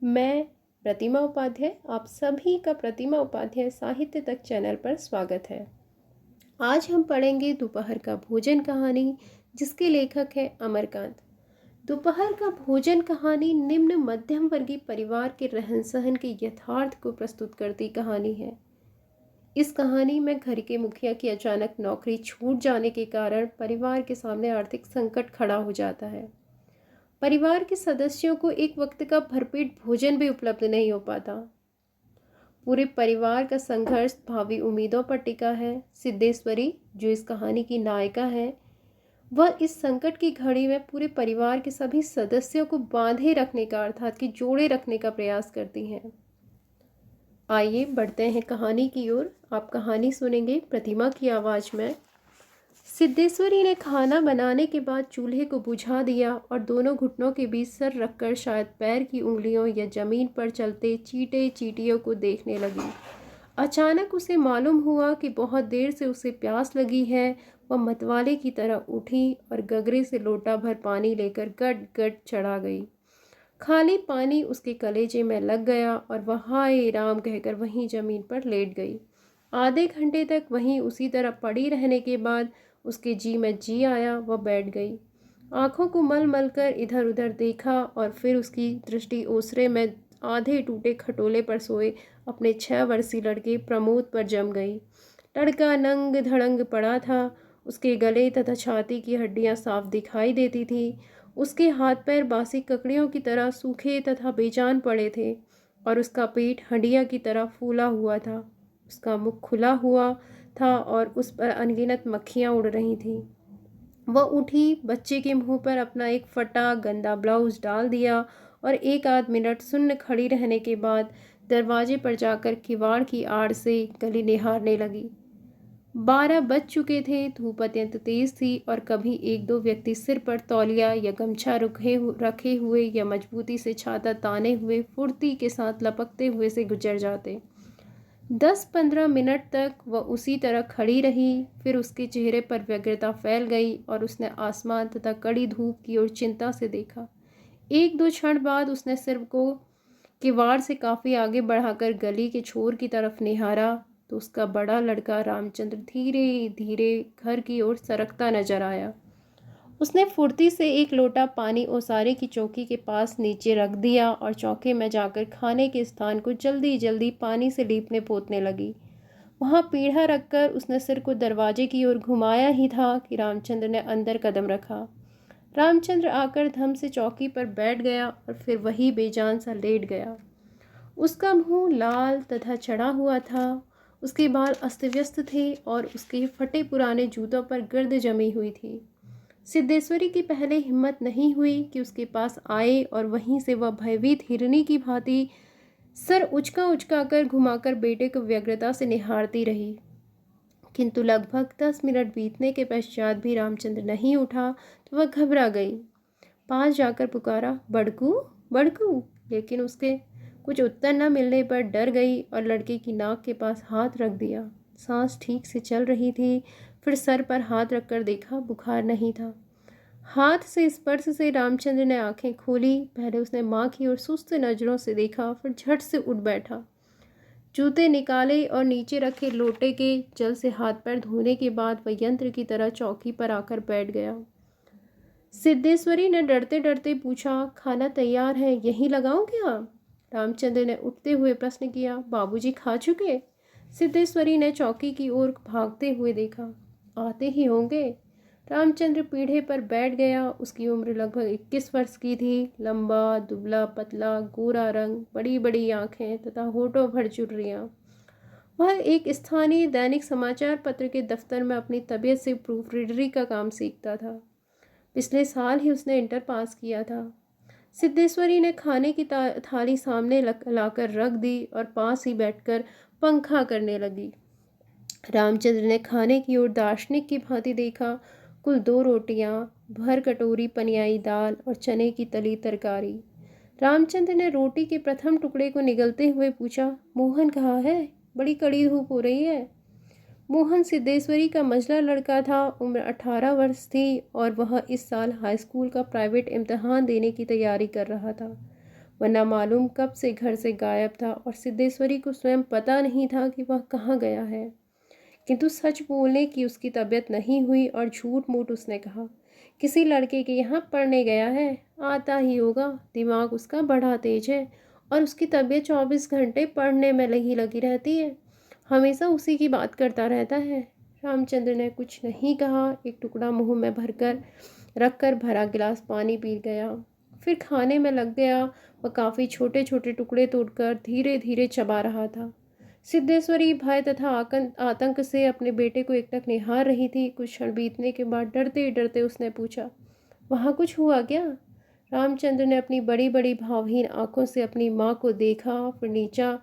मैं प्रतिमा उपाध्याय, आप सभी का प्रतिमा उपाध्याय साहित्य तक चैनल पर स्वागत है। आज हम पढ़ेंगे दोपहर का भोजन कहानी, जिसके लेखक हैं अमरकांत। दोपहर का भोजन कहानी निम्न मध्यम वर्गीय परिवार के रहन सहन के यथार्थ को प्रस्तुत करती कहानी है। इस कहानी में घर के मुखिया की अचानक नौकरी छूट जाने के कारण परिवार के सामने आर्थिक संकट खड़ा हो जाता है। परिवार के सदस्यों को एक वक्त का भरपेट भोजन भी उपलब्ध नहीं हो पाता। पूरे परिवार का संघर्ष भावी उम्मीदों पर टिका है। सिद्धेश्वरी, जो इस कहानी की नायिका है, वह इस संकट की घड़ी में पूरे परिवार के सभी सदस्यों को बांधे रखने का, अर्थात कि जोड़े रखने का प्रयास करती हैं। आइए बढ़ते हैं कहानी की ओर। आप कहानी सुनेंगे प्रतिमा की आवाज़ में। सिद्धेश्वरी ने खाना बनाने के बाद चूल्हे को बुझा दिया और दोनों घुटनों के बीच सर रखकर शायद पैर की उंगलियों या जमीन पर चलते चींटे चींटियों को देखने लगी। अचानक उसे मालूम हुआ कि बहुत देर से उसे प्यास लगी है। वह मतवाले की तरह उठी और गगरे से लोटा भर पानी लेकर गट गट चढ़ा गई। खाली पानी उसके कलेजे में लग गया और वह हाय राम कहकर वहीं जमीन पर लेट गई। आधे घंटे तक वहीं उसी तरह पड़ी रहने के बाद उसके जी में जी आया। वह बैठ गई, आंखों को मल मल कर इधर उधर देखा और फिर उसकी दृष्टि ओसरे में आधे टूटे खटोले पर सोए अपने 6 वर्षीय लड़के प्रमोद पर जम गई। लड़का नंग धड़ंग पड़ा था। उसके गले तथा छाती की हड्डियां साफ दिखाई देती थी। उसके हाथ पैर बासी ककड़ियों की तरह सूखे तथा बेजान पड़े थे और उसका पेट हंडिया की तरह फूला हुआ था। उसका मुख खुला हुआ था और उस पर अनगिनत मक्खियाँ उड़ रही थीं। वह उठी, बच्चे के मुंह पर अपना एक फटा गंदा ब्लाउज डाल दिया और एक आध मिनट सुन्न खड़ी रहने के बाद दरवाजे पर जाकर किवाड़ की आड़ से गली निहारने लगी। 12 बज चुके थे। धूप अत्यंत तेज थी और कभी एक दो व्यक्ति सिर पर तौलिया या गमछा रखे हुए या मजबूती से छाता ताने हुए फुर्ती के साथ लपकते हुए से गुजर जाते। 10-15 मिनट तक वह उसी तरह खड़ी रही। फिर उसके चेहरे पर व्यग्रता फैल गई और उसने आसमान तथा कड़ी धूप की ओर चिंता से देखा। एक दो क्षण बाद उसने सिर को किवाड़ से काफ़ी आगे बढ़ाकर गली के छोर की तरफ निहारा तो उसका बड़ा लड़का रामचंद्र धीरे धीरे घर की ओर सरकता नजर आया। उसने फुर्ती से एक लोटा पानी ओसारे की चौकी के पास नीचे रख दिया और चौके में जाकर खाने के स्थान को जल्दी जल्दी पानी से लीपने पोतने लगी। वहाँ पीढ़ा रखकर उसने सिर को दरवाजे की ओर घुमाया ही था कि रामचंद्र ने अंदर कदम रखा। रामचंद्र आकर धम से चौकी पर बैठ गया और फिर वही बेजान सा लेट गया। उसका मुंह लाल तथा चढ़ा हुआ था। उसके बाल अस्त व्यस्त थे और उसके फटे पुराने जूतों पर गर्द जमी हुई थी। सिद्धेश्वरी की पहले हिम्मत नहीं हुई कि उसके पास आए और वहीं से वह भयभीत हिरनी की भांति सर उचका उचका कर घुमाकर बेटे को व्यग्रता से निहारती रही। किंतु लगभग 10 मिनट बीतने के पश्चात भी रामचंद्र नहीं उठा तो वह घबरा गई। पास जाकर पुकारा, बड़कू बड़कू, लेकिन उसके कुछ उत्तर न मिलने पर डर गई और लड़के की नाक के पास हाथ रख दिया। सांस ठीक से चल रही थी। फिर सर पर हाथ रखकर देखा, बुखार नहीं था। हाथ से स्पर्श से रामचंद्र ने आंखें खोली। पहले उसने माँ की ओर सुस्त नजरों से देखा, फिर झट से उठ बैठा। जूते निकाले और नीचे रखे लोटे के जल से हाथ पैर धोने के बाद वह यंत्र की तरह चौकी पर आकर बैठ गया। सिद्धेश्वरी ने डरते डरते पूछा, खाना तैयार है, यहीं लगाऊं क्या? रामचंद्र ने उठते हुए प्रश्न किया, बाबूजी खा चुके? सिद्धेश्वरी ने चौकी की ओर भागते हुए देखा, आते ही होंगे। रामचंद्र पीढ़े पर बैठ गया। उसकी उम्र लगभग 21 वर्ष की थी। लंबा दुबला पतला गोरा रंग, बड़ी बड़ी आंखें तथा होठों भर झुर्रियाँ। वह एक स्थानीय दैनिक समाचार पत्र के दफ्तर में अपनी तबीयत से प्रूफ रीडरी का काम सीखता था। पिछले साल ही उसने इंटर पास किया था। सिद्धेश्वरी ने खाने की थाली सामने लाकर रख दी और पास ही बैठकर पंखा करने लगी। रामचंद्र ने खाने की ओर दार्शनिक की भांति देखा। कुल 2 रोटियां, भर कटोरी पनियाई दाल और चने की तली तरकारी। रामचंद्र ने रोटी के प्रथम टुकड़े को निगलते हुए पूछा, मोहन कहाँ है? बड़ी कड़ी धूप हो रही है। मोहन सिद्धेश्वरी का मझला लड़का था। उम्र 18 वर्ष थी और वह इस साल हाई स्कूल का प्राइवेट इम्तिहान देने की तैयारी कर रहा था। वरना मालूम कब से घर से गायब था और सिद्धेश्वरी को स्वयं पता नहीं था कि वह कहाँ गया है। किंतु सच बोलने की उसकी तबीयत नहीं हुई और झूठ मूठ उसने कहा, किसी लड़के के यहाँ पढ़ने गया है, आता ही होगा, दिमाग उसका बड़ा तेज है और उसकी तबीयत 24 घंटे पढ़ने में लगी लगी रहती है, हमेशा उसी की बात करता रहता है। रामचंद्र ने कुछ नहीं कहा, एक टुकड़ा मुंह में भरकर रखकर भरा गिलास पानी पी गया, फिर खाने में लग गया। वह काफ़ी छोटे छोटे टुकड़े तोड़कर धीरे धीरे चबा रहा था। सिद्धेश्वरी भय तथा आतंक से अपने बेटे को एकटक निहार रही थी। कुछ क्षण बीतने के बाद डरते डरते उसने पूछा, वहाँ कुछ हुआ क्या? रामचंद्र ने अपनी बड़ी बड़ी भावहीन आंखों से अपनी माँ को देखा, फिर नीचा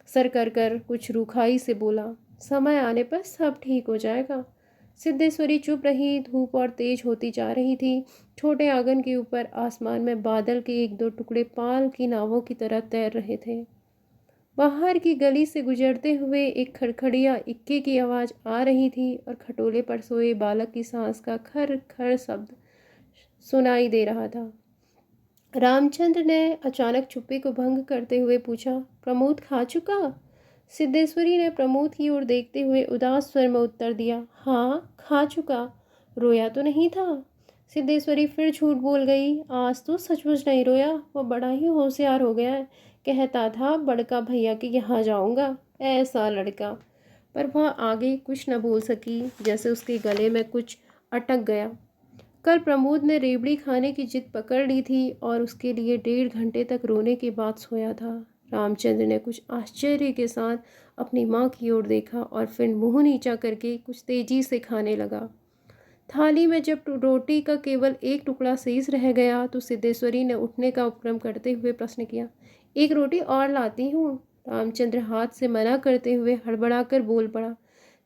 सर कर कर कुछ रूखाई से बोला, समय आने पर सब ठीक हो जाएगा। सिद्धेश्वरी चुप रही। धूप और तेज होती जा रही थी। छोटे आंगन के ऊपर आसमान में बादल के एक दो टुकड़े पाल की नावों की तरह तैर रहे थे। बाहर की गली से गुजरते हुए एक खड़खड़िया इक्के की आवाज़ आ रही थी और खटोले पर सोए बालक की सांस का खर खर शब्द सुनाई दे रहा था। रामचंद्र ने अचानक चुप्पी को भंग करते हुए पूछा, प्रमोद खा चुका? सिद्धेश्वरी ने प्रमोद की ओर देखते हुए उदास स्वर में उत्तर दिया, हाँ खा चुका। रोया तो नहीं था? सिद्धेश्वरी फिर झूठ बोल गई, आज तो सचमुच नहीं रोया, वह बड़ा ही होशियार हो गया है, कहता था बड़का भैया के यहाँ जाऊँगा, ऐसा लड़का। पर वह आगे कुछ न बोल सकी, जैसे उसके गले में कुछ अटक गया। कल प्रमोद ने रेवड़ी खाने की जिद पकड़ ली थी और उसके लिए 1.5 घंटे तक रोने के बाद सोया था। रामचंद्र ने कुछ आश्चर्य के साथ अपनी माँ की ओर देखा और फिर मुंह नीचा करके कुछ तेजी से खाने लगा। थाली में जब रोटी का केवल एक टुकड़ा शेष रह गया तो सिद्धेश्वरी ने उठने का उपक्रम करते हुए प्रश्न किया, एक रोटी और लाती हूँ? रामचंद्र हाथ से मना करते हुए हड़बड़ाकर बोल पड़ा,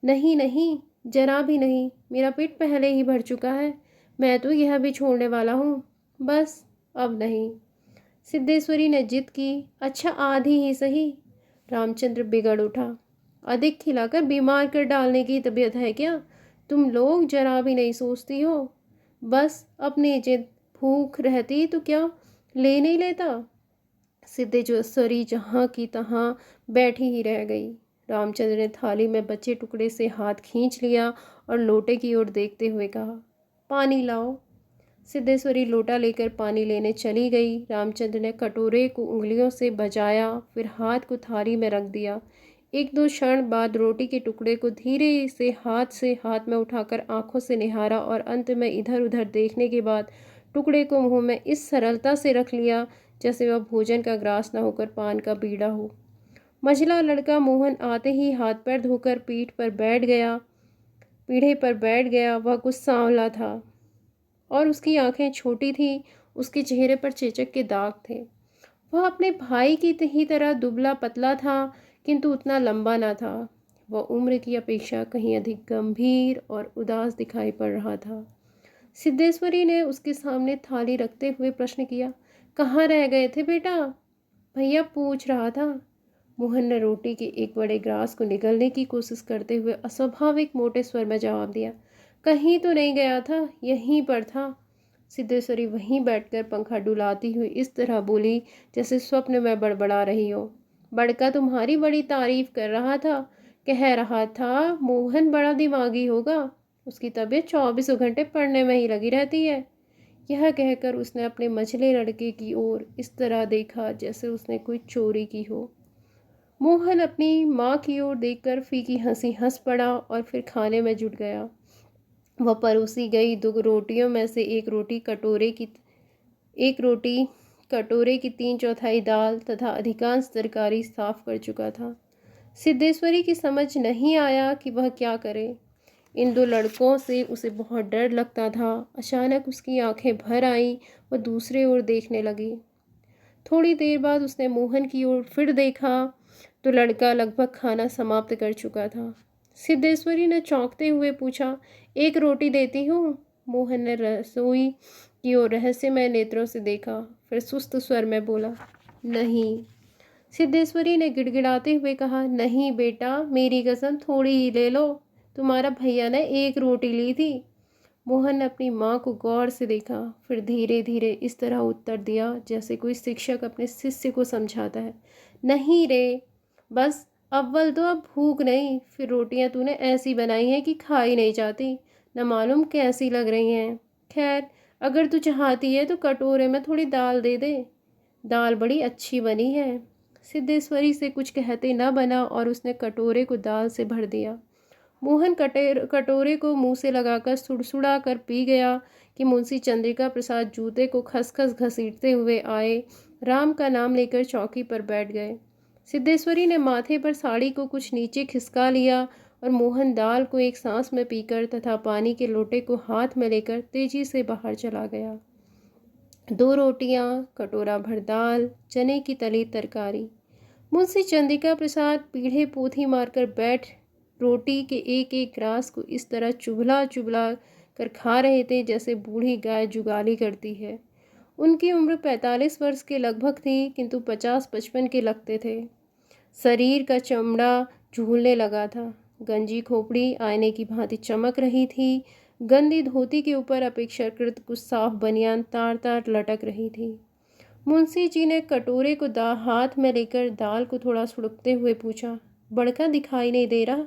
नहीं नहीं, जरा भी नहीं, मेरा पेट पहले ही भर चुका है, मैं तो यह भी छोड़ने वाला हूँ, बस अब नहीं। सिद्धेश्वरी ने जिद की, अच्छा आधी ही सही। रामचंद्र बिगड़ उठा, अधिक खिलाकर बीमार कर डालने की तबीयत है क्या? तुम लोग जरा भी नहीं सोचती हो, बस अपनी जिद, भूख रहती तो क्या ले नहीं लेता। सिद्धेश्वरी जहाँ की तहाँ बैठी ही रह गई। रामचंद्र ने थाली में बचे टुकड़े से हाथ खींच लिया और लोटे की ओर देखते हुए कहा, पानी लाओ। सिद्धेश्वरी लोटा लेकर पानी लेने चली गई। रामचंद्र ने कटोरे को उंगलियों से बजाया, फिर हाथ को थाली में रख दिया। एक दो क्षण बाद रोटी के टुकड़े को धीरे से हाथ में उठाकर आंखों से निहारा और अंत में इधर उधर देखने के बाद टुकड़े को मुंह में इस सरलता से रख लिया जैसे वह भोजन का ग्रास न होकर पान का बीड़ा हो। मझला लड़का मोहन आते ही हाथ पैर धोकर पीढ़े पर बैठ गया। वह कुछ सांवला था और उसकी आंखें छोटी थी, उसके चेहरे पर चेचक के दाग थे। वह अपने भाई की ही तरह दुबला पतला था, किंतु उतना लंबा ना था। वह उम्र की अपेक्षा कहीं अधिक गंभीर और उदास दिखाई पड़ रहा था। सिद्धेश्वरी ने उसके सामने थाली रखते हुए प्रश्न किया, कहाँ रह गए थे बेटा? भैया पूछ रहा था। मोहन ने रोटी के एक बड़े ग्रास को निगलने की कोशिश करते हुए अस्वाभाविक मोटे स्वर में जवाब दिया, कहीं तो नहीं गया था, यहीं पर था। सिद्धेश्वरी वहीं बैठकर पंखा डुलाती हुई इस तरह बोली जैसे स्वप्न में बड़बड़ा रही हो, बड़का तुम्हारी बड़ी तारीफ कर रहा था, कह रहा था मोहन बड़ा दिमागी होगा, उसकी तबीयत 24 घंटे पढ़ने में ही लगी रहती है। यह कहकर उसने अपने मझले लड़के की ओर इस तरह देखा जैसे उसने कोई चोरी की हो। मोहन अपनी माँ की ओर देखकर फीकी हंसी हंस पड़ा और फिर खाने में जुट गया। वह परोसी गई 2 रोटियों में से एक रोटी कटोरे की 3/4 दाल तथा अधिकांश तरकारी साफ कर चुका था। सिद्धेश्वरी की समझ नहीं आया कि वह क्या करे। इन 2 लड़कों से उसे बहुत डर लगता था। अचानक उसकी आंखें भर आईं, वह दूसरे ओर देखने लगी। थोड़ी देर बाद उसने मोहन की ओर फिर देखा तो लड़का लगभग खाना समाप्त कर चुका था। सिद्धेश्वरी ने चौंकते हुए पूछा, एक रोटी देती हूँ? मोहन ने रसोई की ओर रहस्यमय नेत्रों से देखा, फिर सुस्त स्वर में बोला, नहीं। सिद्धेश्वरी ने गिड़गिड़ाते हुए कहा, नहीं बेटा, मेरी कसम, थोड़ी ही ले लो, तुम्हारा भैया ने 1 रोटी ली थी। मोहन ने अपनी माँ को गौर से देखा, फिर धीरे धीरे इस तरह उत्तर दिया जैसे कोई शिक्षक अपने शिष्य को समझाता है। नहीं रे, बस अव्वल तो अब भूख नहीं, फिर रोटियां तूने ऐसी बनाई हैं कि खाई नहीं जाती, न मालूम कैसी लग रही हैं। खैर, अगर तू चाहती है तो कटोरे में थोड़ी दाल दे दे, दाल बड़ी अच्छी बनी है। सिद्धेश्वरी से कुछ कहते न बना और उसने कटोरे को दाल से भर दिया। मोहन कटोरे को मुंह से लगाकर सुड़सुड़ा कर पी गया कि मुंशी चंद्रिका प्रसाद जूते को खसखस घसीटते हुए आए, राम का नाम लेकर चौकी पर बैठ गए। सिद्धेश्वरी ने माथे पर साड़ी को कुछ नीचे खिसका लिया और मोहन दाल को एक सांस में पीकर तथा पानी के लोटे को हाथ में लेकर तेजी से बाहर चला गया। 2 रोटियां, कटोरा भर दाल, चने की तली तरकारी। मुंशी चंद्रिका प्रसाद पीढ़े पोथी मारकर बैठ रोटी के एक एक ग्रास को इस तरह चुभला चुभला कर खा रहे थे जैसे बूढ़ी गाय जुगाली करती है। उनकी उम्र 45 वर्ष के लगभग थी, किंतु 50-55 के लगते थे। शरीर का चमड़ा झूलने लगा था, गंजी खोपड़ी आईने की भांति चमक रही थी, गंदी धोती के ऊपर अपेक्षाकृत कुछ साफ बनियान तार तार लटक रही थी। मुंशी जी ने कटोरे को हाथ में लेकर दाल को थोड़ा सुड़कते हुए पूछा, बड़का दिखाई नहीं दे रहा?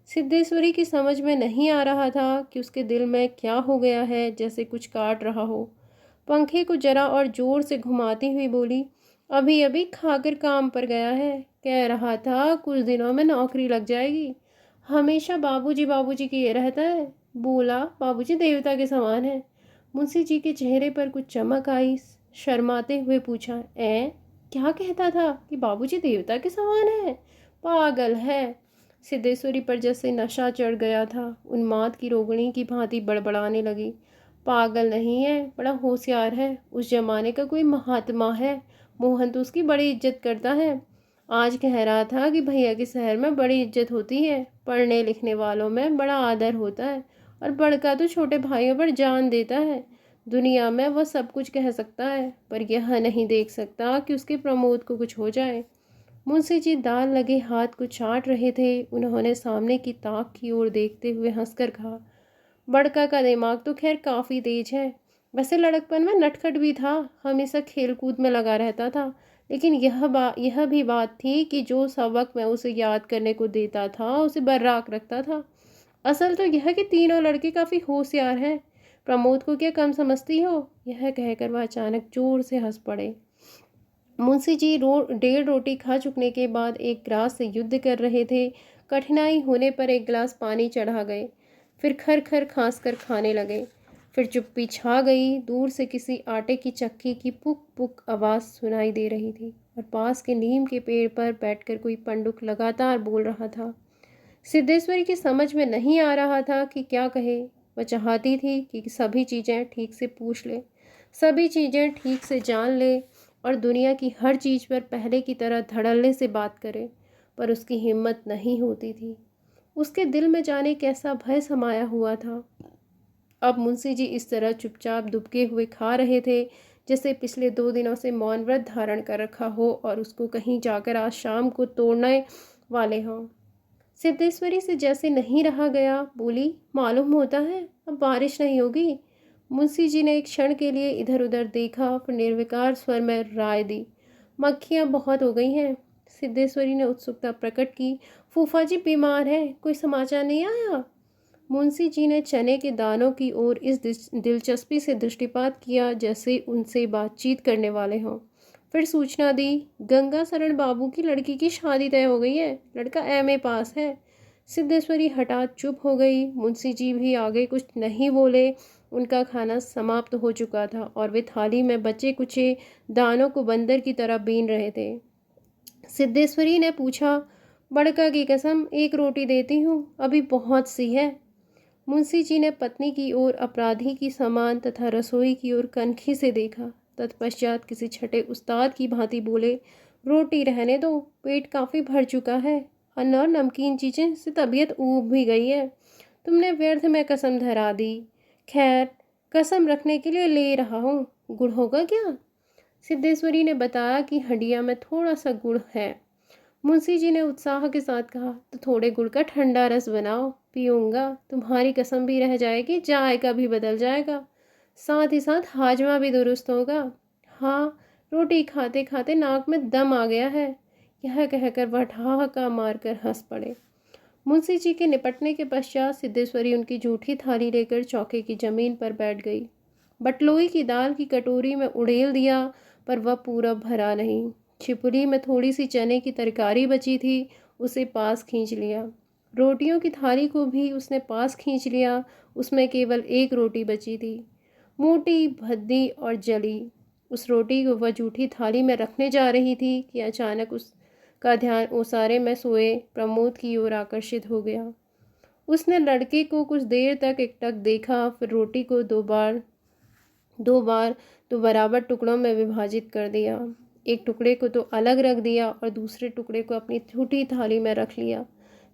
सिद्धेश्वरी की समझ में नहीं आ रहा था कि उसके दिल में क्या हो गया है, जैसे कुछ काट रहा हो। पंखे को जरा और जोर से घुमाती हुई बोली, अभी अभी खाकर काम पर गया है, कह रहा था कुछ दिनों में नौकरी लग जाएगी। हमेशा बाबूजी बाबूजी किए रहता है। बोला बाबूजी देवता के समान है। मुंशी जी के चेहरे पर कुछ चमक आई, शर्माते हुए पूछा, क्या कहता था कि बाबूजी देवता के समान है? पागल है। सिद्धेश्वरी पर जैसे नशा चढ़ गया था, उन्माद की रोगिणी की भांति बड़बड़ाने लगी। पागल नहीं है, बड़ा होशियार है, उस जमाने का कोई महात्मा है, मोहन तो उसकी बड़ी इज्जत करता है। आज कह रहा था कि भैया के शहर में बड़ी इज्जत होती है, पढ़ने लिखने वालों में बड़ा आदर होता है, और बड़का तो छोटे भाइयों पर जान देता है। दुनिया में वह सब कुछ कह सकता है, पर यह नहीं देख सकता कि उसके प्रमोद को कुछ हो जाए। मुंशी जी दाल लगे हाथ को चाट रहे थे। उन्होंने सामने की ताक की ओर देखते हुए हंसकर कहा, बड़का का दिमाग तो खैर काफ़ी तेज है, वैसे लड़कपन में नटखट भी था, हमेशा खेल कूद में लगा रहता था, लेकिन यह भी बात थी कि जो सबक मैं उसे याद करने को देता था उसे बर्राक रखता था। असल तो यह कि तीनों लड़के काफ़ी होशियार हैं। प्रमोद को क्या कम समझती हो? यह कहकर वह अचानक जोर से हंस पड़े। मुंशी जी 1.5 रोटी खा चुकने के बाद एक गिलास से युद्ध कर रहे थे। कठिनाई होने पर एक गिलास पानी चढ़ा गए, फिर खर खर खांस कर खाने लगे। फिर चुप्पी छा गई। दूर से किसी आटे की चक्की की पुक पुक आवाज़ सुनाई दे रही थी और पास के नीम के पेड़ पर बैठकर कोई पंडुक लगातार बोल रहा था। सिद्धेश्वरी की समझ में नहीं आ रहा था कि क्या कहे। वह चाहती थी कि सभी चीज़ें ठीक से पूछ ले, सभी चीज़ें ठीक से जान ले और दुनिया की हर चीज़ पर पहले की तरह धड़ल्ले से बात करे, पर उसकी हिम्मत नहीं होती थी। उसके दिल में जाने कैसा भय समाया हुआ था। अब मुंशी जी इस तरह चुपचाप दुबके हुए खा रहे थे जैसे पिछले 2 दिनों से मौन व्रत धारण कर रखा हो और उसको कहीं जाकर आज शाम को तोड़ने वाले हों। सिद्धेश्वरी से जैसे नहीं रहा गया, बोली, मालूम होता है अब बारिश नहीं होगी। मुंशी जी ने एक क्षण के लिए इधर उधर देखा, फिर निर्विकार स्वर में राय दी, मक्खियाँ बहुत हो गई हैं। सिद्धेश्वरी ने उत्सुकता प्रकट की, फूफा जी बीमार है, कोई समाचार नहीं आया? मुंशी जी ने चने के दानों की ओर इस दिलचस्पी से दृष्टिपात किया जैसे उनसे बातचीत करने वाले हों। फिर सूचना दी, गंगा शरण बाबू की लड़की की शादी तय हो गई है, लड़का एमए पास है। सिद्धेश्वरी हठात चुप हो गई। मुंशी जी भी आगे कुछ नहीं बोले। उनका खाना समाप्त हो चुका था और वे थाली में बचे कुचे दानों को बंदर की तरह बीन रहे थे। सिद्धेश्वरी ने पूछा, बड़का की कसम 1 रोटी देती हूँ, अभी बहुत सी है। मुंशी जी ने पत्नी की ओर अपराधी की समान तथा रसोई की ओर कनखी से देखा। तत्पश्चात किसी छठे उस्ताद की भांति बोले, रोटी रहने दो, पेट काफ़ी भर चुका है, अन्न और नमकीन चीज़ें से तबीयत ऊब भी गई है, तुमने व्यर्थ में कसम धरा दी। खैर, कसम रखने के लिए ले रहा हूँ, गुड़ होगा क्या? सिद्धेश्वरी ने बताया कि हंडिया में थोड़ा सा गुड़ है। मुंशी जी ने उत्साह के साथ कहा, तो थोड़े गुड़ का ठंडा रस बनाओ, पीऊँगा। तुम्हारी कसम भी रह जाएगी, जायका भी बदल जाएगा, साथ ही साथ हाजमा भी दुरुस्त होगा। हाँ, रोटी खाते खाते नाक में दम आ गया है। यह कहकर वह ठहाका मारकर हंस पड़े। मुंशी जी के निपटने के पश्चात सिद्धेश्वरी उनकी जूठी थाली लेकर चौके की जमीन पर बैठ गई। बटलोई की दाल की कटोरी में उड़ेल दिया, पर वह पूरा भरा नहीं। छिपुली में थोड़ी सी चने की तरकारी बची थी, उसे पास खींच लिया। रोटियों की थाली को भी उसने पास खींच लिया, उसमें केवल एक रोटी बची थी, मोटी भद्दी और जली। उस रोटी को वह जूठी थाली में रखने जा रही थी कि अचानक उसका ध्यान ओसारे में सोए प्रमोद की ओर आकर्षित हो गया। उसने लड़के को कुछ देर तक एकटक देखा, फिर रोटी को दो बार तो बराबर टुकड़ों में विभाजित कर दिया। एक टुकड़े को तो अलग रख दिया और दूसरे टुकड़े को अपनी छोटी थाली में रख लिया।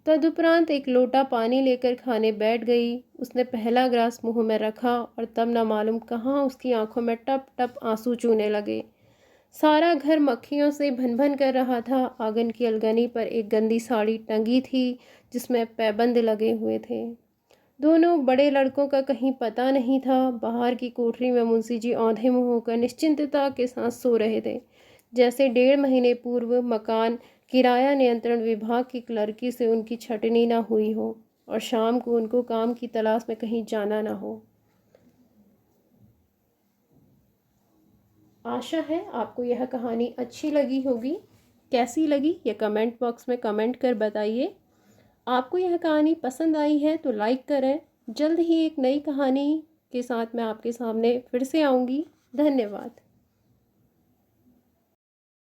तदुपरांत एक लोटा पानी लेकर खाने बैठ गई। उसने पहला ग्लास मुंह में रखा और तब न मालूम कहाँ उसकी आंखों में टप टप आंसू चूने लगे। सारा घर मक्खियों से भन भन कर रहा था। आंगन की अलगनी पर एक गंदी साड़ी टंगी थी जिसमें पैबंद लगे हुए थे। दोनों बड़े लड़कों का कहीं पता नहीं था। बाहर की कोठरी में मुंशी जी औंधे मुंह होकर निश्चिंतता के साथ सो रहे थे, जैसे 1.5 महीने पूर्व मकान किराया नियंत्रण विभाग की क्लर्की से उनकी छटनी ना हुई हो और शाम को उनको काम की तलाश में कहीं जाना ना हो। आशा है आपको यह कहानी अच्छी लगी होगी। कैसी लगी ये कमेंट बॉक्स में कमेंट कर बताइए। आपको यह कहानी पसंद आई है तो लाइक करें। जल्द ही एक नई कहानी के साथ मैं आपके सामने फिर से आऊँगी। धन्यवाद।